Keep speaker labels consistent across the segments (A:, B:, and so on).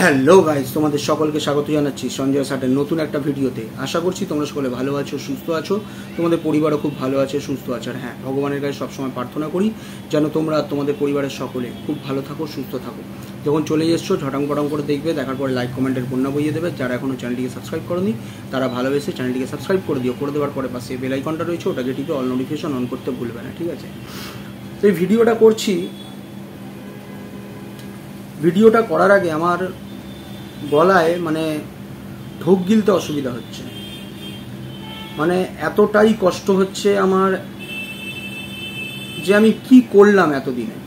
A: Hello guys, তোমাদের সকলকে স্বাগত জানাচ্ছি সঞ্জয় সাটের নতুন একটা ভিডিওতে। আশা করছি তোমরা সকলে ভালো আছো, সুস্থ আছো, তোমাদের পরিবারও খুব ভালো আছে, সুস্থ আছে। আর হ্যাঁ, ভগবানের কাছে সবসময় প্রার্থনা করি যেন তোমরা তোমাদের পরিবারের সকলে খুব ভালো থাকো, সুস্থ থাকো। যখন চলে এসছো ঝটাং পটাং করে দেখবে, দেখার পরে লাইক কমেন্টের বন্যা বইয়ে দেবে। যারা এখনও চ্যানেলটিকে সাবস্ক্রাইব করোনি তারা ভালোবেসে চ্যানেলটিকে সাবস্ক্রাইব করে দিও। করে দেওয়ার পরে পাশে বেল আইকনটা রয়েছে, ওটাকে টিপে অল নোটিফিকেশন অন করতে ভুলবে না, ঠিক আছে? তো এই ভিডিওটা করছি, ভিডিওটা করার আগে আমার গলায় ঢোক গিলতে অসুবিধা হচ্ছে, এতটাই কষ্ট হচ্ছে আমার যে আমি কি করলাম এতদিনে,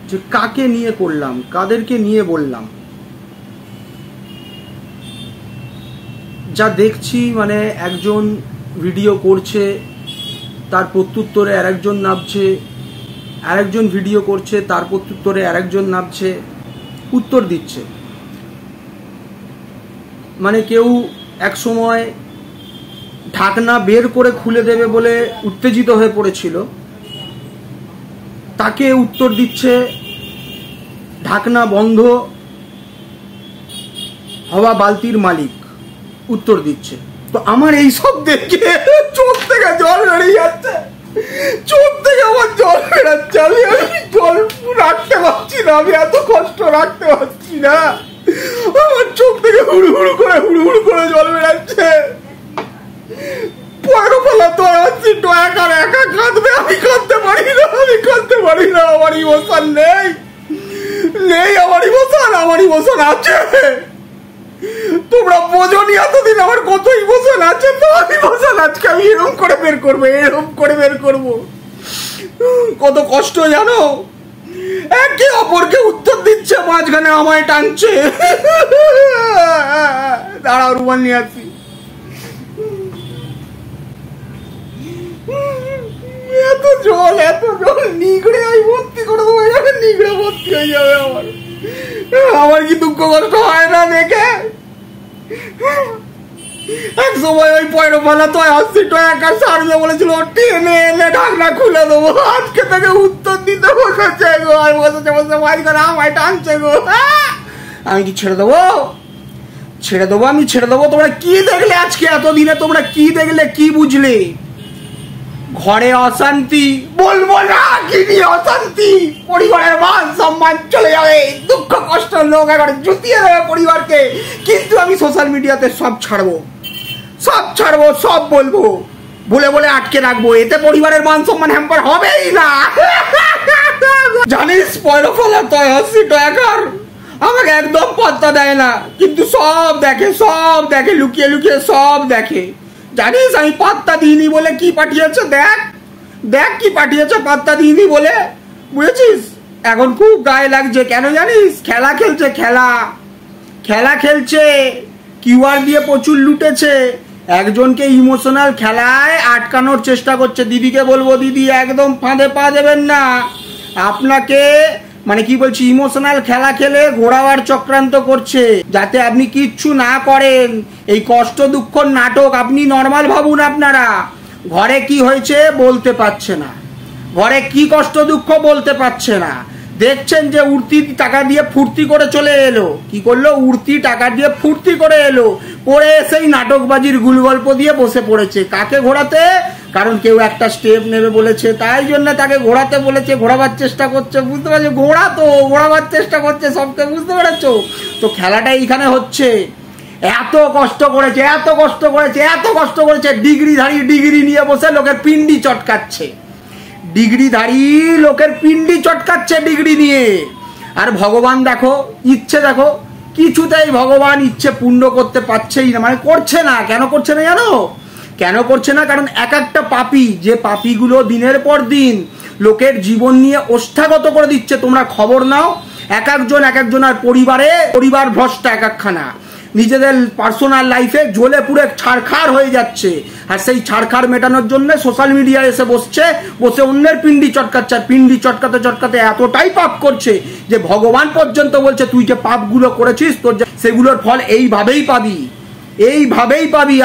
A: যে কাকে নিয়ে করলাম, কাদেরকে নিয়ে বললাম। যা দেখছি একজন ভিডিও করছে, তার প্রত্যুত্তরে আরেকজন নামছে, আরেকজন ভিডিও করছে, তার প্রত্যুত্তরে আরেকজন নামছে, উত্তর দিচ্ছে। কেউ এক সময় ঢাকনা বের করে খুলে দেবে বলে উত্তেজিত হয়ে পড়েছিল, তাকে উত্তর দিচ্ছে ঢাকনা বন্ধ হওয়া বালতির মালিক উত্তর দিচ্ছে। তো আমার এই সব দেখে চোখ থেকে জল বেরিয়ে যাচ্ছে, চোখ থেকে আমার জল বেরাচ্ছে। আমি জল রাখতে পারছি না, আমি এত কষ্ট রাখতে পারছি না। আমার চোখ থেকে হুড়ু হুড়ু করে জল বেরাচ্ছে। পয়রো ফেলা তো আছি, একা একা কাঁদবে, আমি কাঁদতে পারি না, আমার ইমোশন নেই, আমার ইমোশন আছে। তোমরা বোঝনি এতদিন আমার কত ইমোশন আছে। তো ইমোশন আজকে আমি এরকম করে বের করবো। কত কষ্ট জানো, একে অপরকে উত্তর দিচ্ছে, মাঝখানে আমায় টানছে। দাঁড়াও, রুমাল নিয়ে আসি। এত জল নিগড়ে আমি ভর্তি করে দেবো, নিগড়ে ভর্তি হয়ে যাবে। আমার কি দুঃখ কষ্ট হয় না দেখে? এক সময় ওই পয়রো ফেলা তো আসছি, একা সারবে বলেছিল, টেনে এনে ঢাকনা খুলে দেবো। আজকে তাকে উত্তর দিতে বসেছে গো, আর বসে মাঝখানে আমায় টানছে গো। আমি কি ছেড়ে দেবো? আমি ছেড়ে দেবো? তোমরা কি দেখলে আজকে এতদিনে? তোমরা কি দেখলে, কি বুঝলে? ঘরে অশান্তি, বলবো না কি নিয়ে অশান্তি, পরিবারের মান সম্মান চলে যাবে, দুঃখ কষ্ট লোক একবার জুতিয়ে দেবে পরিবারকে। কিন্তু আমি সোশ্যাল মিডিয়াতে সব ছাড়বো, সব বলবো, বলে আটকে রাখবো। এতে পরিবারের মান সম্মান হ্যাম্পার হবেই না। জানিস, পয়লা ফলা তো 80 টাকার আমাকে একদম পাত্তা দেয় না, কিন্তু সব দেখে লুকিয়ে সব দেখে। জানিস আমি পাত্তা দিইনি বলে কি পাঠিয়েছে, দেখ কি পাঠিয়েছে পাত্তা দিইনি বলে, বুঝেছিস? এখন খুব গায়ে লাগছে, কেন জানিস? খেলা খেলছে, কিউআর দিয়ে প্রচুর লুটেছে। একজনকে ইমোশনাল খেলায় আটকানোর চেষ্টা করছে। দিদিকে বলবো, দিদি একদম ফাঁদে পা দেবেন না। আপনাকে কি বলছি, ইমোশনাল খেলা খেলে ঘোরাবার চক্রান্ত করছে, যাতে আপনি কিচ্ছু না করেন। এই কষ্ট দুঃখ নাটক আপনি নর্মাল ভাবুন। আপনারা ঘরে কি হয়েছে বলতে পারছে না, ঘরে কি কষ্ট দুঃখ বলতে পারছে না। দেখছেন যে উর্তি টাকা দিয়ে ফুর্তি করে চলে এলো, কি করলো? উর্তি টাকা দিয়ে ফুর্তি করে এলো, করে এসেই নাটকবাজির গুলগল্প দিয়ে বসে পড়েছে। কাকে ঘোরাতে? কারণ কেউ একটা স্টেপ নেবে বলেছে, তাই জন্য তাকে ঘোরাতে বলেছে, ঘোরাবার চেষ্টা করছে। বুঝতে পারছো? ঘোরাবার চেষ্টা করছে সবকে, বুঝতে পেরেছো? তো খেলাটা এইখানে হচ্ছে। এত কষ্ট করেছে, ডিগ্রি নিয়ে বসে লোকের পিন্ডি চটকাচ্ছে, ডিগ্রি নিয়ে। আর ভগবান দেখো, ইচ্ছে দেখো, কিছুতেই ভগবান ইচ্ছে পূর্ণ করতে পারছেই না, করছে না। কেন করছে না জানো? কারণ এক একটা পাপী, যে পাপীগুলো দিনের পর দিন লোকের জীবন নিয়ে ওষ্ঠাগত করে দিচ্ছে। তোমরা খবর নাও, এক একজন আর পরিবার ভ্রষ্ট এক একখানা, নিজেদের পার্সোনাল লাইফে জ্বলে পুড়ে ছারখার হয়ে যাচ্ছে। আর সেই ছারখার মেটানোর জন্য সোশ্যাল মিডিয়ায় এসে বসে অন্যের পিন্ডি চটকাচ্ছে। আর পিন্ডি চটকাতে এতটাই পাপ করছে যে ভগবান পর্যন্ত বলছে, তুই যে পাপগুলো করেছিস তোর সেগুলোর ফল এইভাবেই পাবি,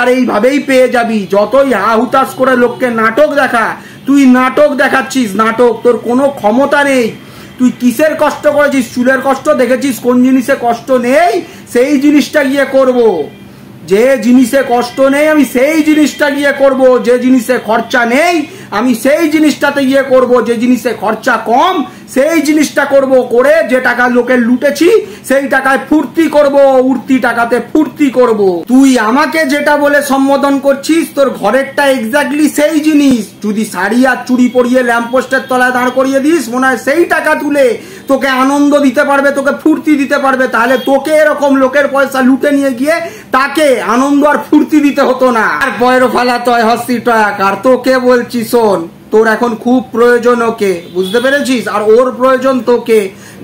A: আর এইভাবেই পেয়ে যাবি। যতই হুতাশ করে লোককে নাটক দেখা, তুই নাটক দেখাচ্ছিস, তোর কোনো ক্ষমতা নেই। তুই কিসের কষ্ট করেছিস? চুলের কষ্ট দেখেছিস? কোন জিনিসে কষ্ট নেই সেই জিনিসটা গিয়ে করব। যে জিনিসে কষ্ট নেই আমি সেই জিনিসটা গিয়ে করব। যে জিনিসে খরচা নেই আমি সেই জিনিসটাতে গিয়ে করব। যে জিনিসে খরচা কম সেই জিনিসটা করব। করে যে টাকা লোকের লুটেছি সেই টাকায় ফুর্তি করব, উঠতি টাকাতে ফুর্তি করব। তুই আমাকে যেটা বলে সম্বোধন করছিস তোর ঘরেরটা এক্স্যাক্টলি সেই জিনিস। যদি শাড়ি আর চুড়ি পরিয়ে ল্যাম্পপোস্টের তলায় দাঁড় করিয়ে দিস মনে হয় সেই টাকা তুলে তোকে আনন্দ দিতে পারবে, তোকে ফুর্তি দিতে পারবে। তাহলে তোকে এরকম লোকের পয়সা লুটে নিয়ে গিয়ে তাকে আনন্দ আর ফুর্তি দিতে হতো না। আর পয়রো ফালা তয় হস্তি টয়াকার। তোকে বলছি শোন, তোর এখন খুব প্রয়োজন ওকে, বুঝতে পেরেছিস? আর ওর প্রয়োজন তোকে।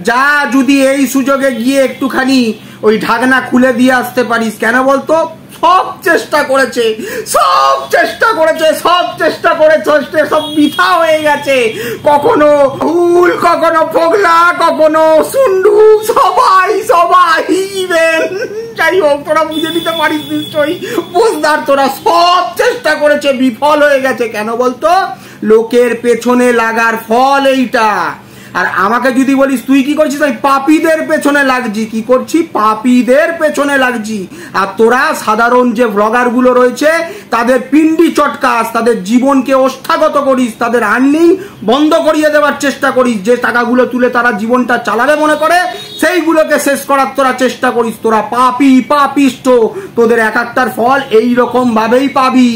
A: যা যদি এই সুযোগে গিয়ে একটুখানি ওই ঢাকনা খুলে দিয়ে আসতে পারিস। কেন বলতো? সব চেষ্টা করেছে, সব চেষ্টা করেছে, সব চেষ্টা করেছে, সব বৃথা হয়ে গেছে। কখনো ফুল, কখনো ফোগলা, কখনো সুন্ডু, সবাই সবাই ইভেন যাই হোক তোরা বুঝে নিতে পারিস নিশ্চয়ই। বুঝদার তোরা সব চেষ্টা করেছে, বিফল হয়ে গেছে। কেন বলতো? লোকের পেছনে লাগার ফল এইটা। আর আমাকে যদি বলিস তুই কি করছিস, আমি পাপীদের পেছনে লাগছি। কি করছি? পাপীদের পেছনে লাগছি। আর তোরা সাধারণ যে ব্লগার গুলো রয়েছে তাদের পিন্ডি চটকাস, তাদের জীবনকে ওষ্ঠাগত করিস, তাদের আর্নিং বন্ধ করিয়ে দেওয়ার চেষ্টা করিস। যে টাকাগুলো তুলে তারা জীবনটা চালাবে মনে করে সেইগুলোকে শেষ করার তোরা চেষ্টা করিস। তোরা পাপী, পাপিষ্ট। তোদের এক একটার ফল এইরকম ভাবেই পাবি,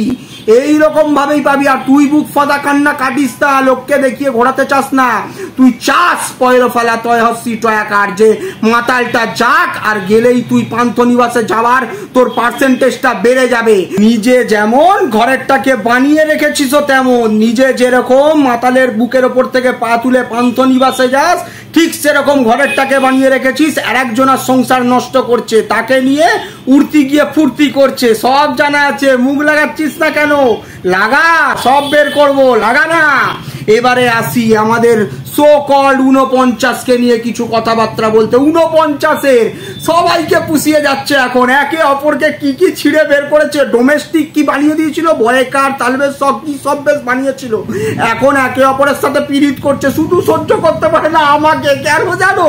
A: এইরকম ভাবেই পাবি। আর তুই বুক ফাদা কান্না কাটিস না, লোককে দেখিয়ে ঘোরাতে চাস না। তুই চাস পয়রো ফালা তয় হস্তি টয়াকার, যে মাতালটা যাক আর গেলেই তুই পান্থনিবাসে যাওয়ার তোর পার্সেন্টেজটা বেড়ে যাবে। নিজে যেমন ঘরেরটাকে বানিয়ে রেখেছিস তেমন, নিজে যেরকম মাতালের বুকের ওপর থেকে পা তুলে পান্থনিবাসে যাস ঠিক সেরকম ঘরেরটাকে বানিয়ে রেখেছিস। আর একজনের সংসার নষ্ট করছে, তাকে নিয়ে উড়তি গিয়ে ফুর্তি করছে। সব জানা আছে, মুখ লাগাচ্ছিস না কেন? লাগা, সব বের করবো, লাগা না। এবারে আসি আমাদের সো কল্ড 49কে নিয়ে কিছু কথাবার্তা বলতে। 49-এর সবাইকে পুষিয়ে যাচ্ছে এখন, একে অপরকে কি কি ছিঁড়ে বের করেছে। ডোমেস্টিক কি বানিয়ে দিয়েছিল, বয়কার তালবেশ সব কি সব বেশ বানিয়েছিল। এখন একে অপরের সাথে পীড়িত করছে, শুধু সহ্য করতে পারে না আমাকে। কেন জানো?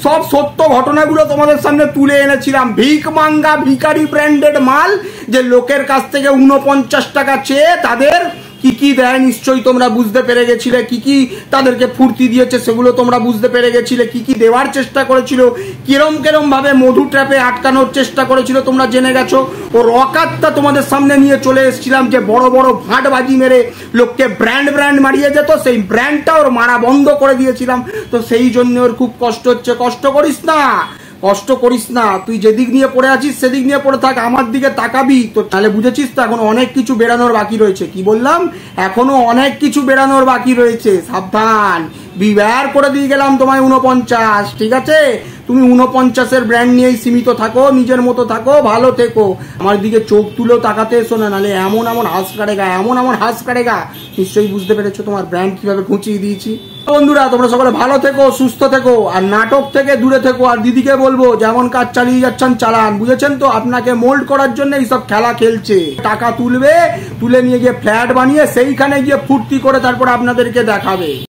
A: সব সত্য ঘটনাগুলো তোমাদের সামনে তুলে এনেছিলাম। ভিক মাঙ্গা ভিকারি ব্র্যান্ডেড মাল, যে লোকের কাছ থেকে 49 টাকা চেয়ে তাদের কি কি দেয় নিশ্চয়ই তোমরা বুঝতে পেরে গেছিলে। কি কি তাদেরকে ফুর্তি দিয়েছে সেগুলো তোমরা বুঝতে পেরে গেছিলে। কি কি দেওয়ার চেষ্টা করেছিল, কিরম কিরম ভাবে মধু ট্র্যাপে আটকানোর চেষ্টা করেছিল তোমরা জেনে গেছো। ও রকাতটা তোমাদের সামনে নিয়ে চলে এসেছিলাম, যে বড় বড় ভাঁটবাজি মেরে লোককে ব্র্যান্ড মারিয়ে যেত, সেই ব্র্যান্ডটা ওর মারা বন্ধ করে দিয়েছিলাম। তো সেই জন্য ওর খুব কষ্ট হচ্ছে। কষ্ট করিস না, কষ্ট করিস না। তুই যেদিক নিয়ে পড়ে আছিস সেদিক নিয়ে পড়ে থাক, আমার দিকে তাকাবি তো। তাহলে বুঝেছিস তো এখন অনেক কিছু বেরানোর বাকি রয়েছে। কি বললাম? এখনো অনেক কিছু বেরানোর বাকি রয়েছে। সাবধান, বিবার করে দিয়ে গেলাম তোমায় 49। ঠিক আছে? তুমি 49-এর ব্র্যান্ড নিয়েই সীমিত থাকো, নিজের মতো থাকো, ভালো থেকো। আমার দিকে চোখ তুলেও তাকাতে এসো না, নাহলে এমন এমন হাস কাটেগা, এমন এমন হাস কাটেগা। নিশ্চয়ই বুঝতে পেরেছো তোমার ব্র্যান্ড কিভাবে ঘুঁচিয়ে দিয়েছি। বন্ধুরা তোমরা সকলে ভালো থেকো, সুস্থ থেকো, আর নাটক থেকে দূরে থেকো। আর দিদিকে বলবো যেমন কাজ চালিয়ে যাচ্ছেন চালান, বুঝেছেন তো? আপনাকে মোল্ড করার জন্য এইসব খেলা খেলছে। টাকা তুলবে, তুলে নিয়ে গিয়ে ফ্ল্যাট বানিয়ে সেইখানে গিয়ে ফুর্তি করে তারপর আপনাদেরকে দেখাবে।